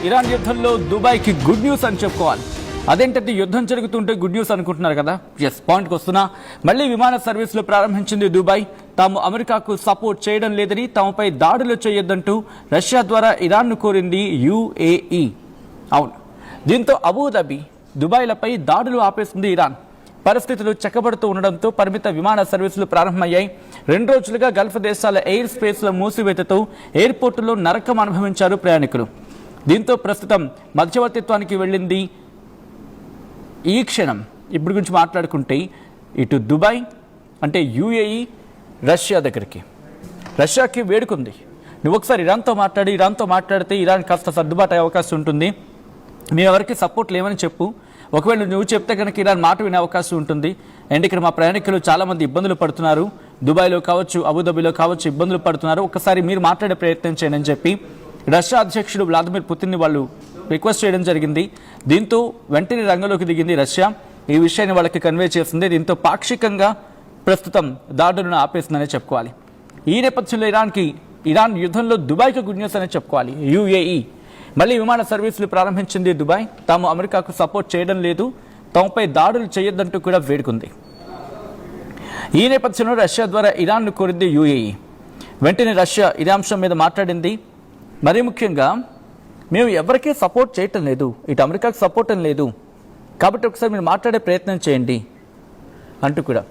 Iran యుద్ధంలో దుబాయ్కి good news అని చెప్పుకోవాలి. అదేంటంటే యుద్ధం జరుగుతుంటే గుడ్ న్యూస్ అనుకుంటున్నారు కదా. ఎస్, పాయింట్కి వస్తున్నా. మళ్లీ విమాన సర్వీసులు ప్రారంభించింది దుబాయ్. తాము అమెరికాకు సపోర్ట్ చేయడం లేదని, తమపై దాడులు చేయొద్దంటూ రష్యా ద్వారా ఇరాన్ను కోరింది యుఏఈ. అవును, దీంతో అబుదాబి, దుబాయ్లపై దాడులు ఆపేసింది ఇరాన్. పరిస్థితులు చక్కబడుతూ ఉండడంతో పరిమిత విమాన సర్వీసులు ప్రారంభమయ్యాయి. 2 రోజులుగా గల్ఫ్ దేశాల ఎయిర్ స్పేస్ల మూసివేతతో ఎయిర్పోర్టులో నరకం అనుభవించారు ప్రయాణికులు. దీంతో ప్రస్తుతం మధ్యవర్తిత్వానికి వెళ్ళింది ఈ క్షణం. ఇప్పుడు గురించి మాట్లాడుకుంటే ఇటు దుబాయ్ అంటే యుఏఈ రష్యా దగ్గరికి, రష్యాకి వేడుకుంది. నువ్వు ఒకసారి ఇరాన్తో మాట్లాడితే ఇరాన్ కాస్త సర్దుబాటు అయ్యే అవకాశం ఉంటుంది. మేము ఎవరికి సపోర్ట్ లేవని చెప్పు. ఒకవేళ నువ్వు చెప్తే కనుక ఇరాన్ మాట వినే అవకాశం ఉంటుంది. అండ్ ఇక్కడ మా ప్రయాణికులు చాలామంది ఇబ్బందులు పడుతున్నారు, దుబాయ్లో కావచ్చు, అబుదాబిలో కావచ్చు, ఇబ్బందులు పడుతున్నారు. ఒకసారి మీరు మాట్లాడే ప్రయత్నం చేయండి అని చెప్పి రష్యా అధ్యక్షుడు వ్లాదిమిర్ పుతిన్ని వాళ్ళు రిక్వెస్ట్ చేయడం జరిగింది. దీంతో వెంటనే రంగంలోకి దిగింది రష్యా. ఈ విషయాన్ని వాళ్ళకి కన్వే చేసింది. దీంతో పాక్షికంగా ప్రస్తుతం దాడులను ఆపేసిందనే చెప్పుకోవాలి. ఈ నేపథ్యంలో ఇరాన్ యుద్ధంలో దుబాయ్కి గుడ్ న్యూస్ అనే చెప్పుకోవాలి. యుఏఈ మళ్ళీ విమాన సర్వీసులు ప్రారంభించింది దుబాయ్. తాము అమెరికాకు సపోర్ట్ చేయడం లేదు, తమపై దాడులు చేయొద్దంటూ కూడా వేడుకుంది. ఈ నేపథ్యంలో రష్యా ద్వారా ఇరాన్ను కోరింది యుఏఈ. వెంటనే రష్యా ఇదే అంశం మీద మాట్లాడింది. మరీ ముఖ్యంగా మేము ఎవరికీ సపోర్ట్ చేయటం లేదు, ఇటు అమెరికాకు సపోర్ట్ లేదు, కాబట్టి ఒకసారి మీరు మాట్లాడే ప్రయత్నం చేయండి అంటూ కూడా